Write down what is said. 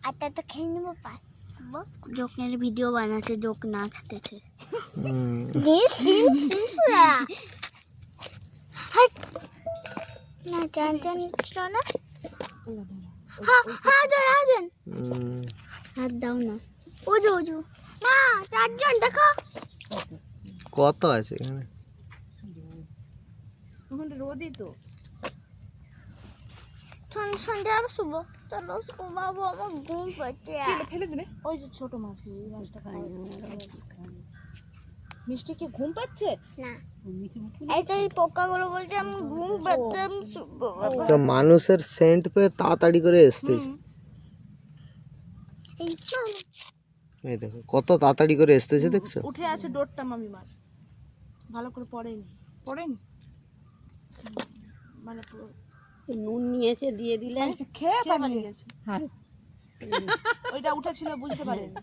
আটা তো খেয়ে নেবো পাস জোকের ভিডিও বানাচ্ছে জোক নাচতেছে দিস দিস হাট না জান জান ছিল না হ্যাঁ হ্যাঁ জান হাত দাও না ওজো ওজো মা চারজন দেখো কত আছে এখানে ওখানে রোদই তো সন্ধ্যা আবার শুভ চলো বাবু আমার ঘুম পাচ্ছে ফেলে দিলে ওই যে ছোট মাছ এই মাছটা খাই মিষ্টি কি ঘুম পাচ্ছে না এই পোকাগুলো বলছে আমি ঘুম পাচ্ছে আমি শুবো তো মানুষের সেন্ট পেয়ে তাড়াতাড়ি করে আসতেছে এই দেখো কত তাড়াতাড়ি করে আসতেছে দেখছো উঠে আছে ডোরটা মামি মাছ ভালো করে পড়েনি মানে পুরো নুন নিয়ে এসে দিয়ে দিলে খেয়ে পালিয়ে গেছে ওইটা উঠেছিল বুঝতে পারেনি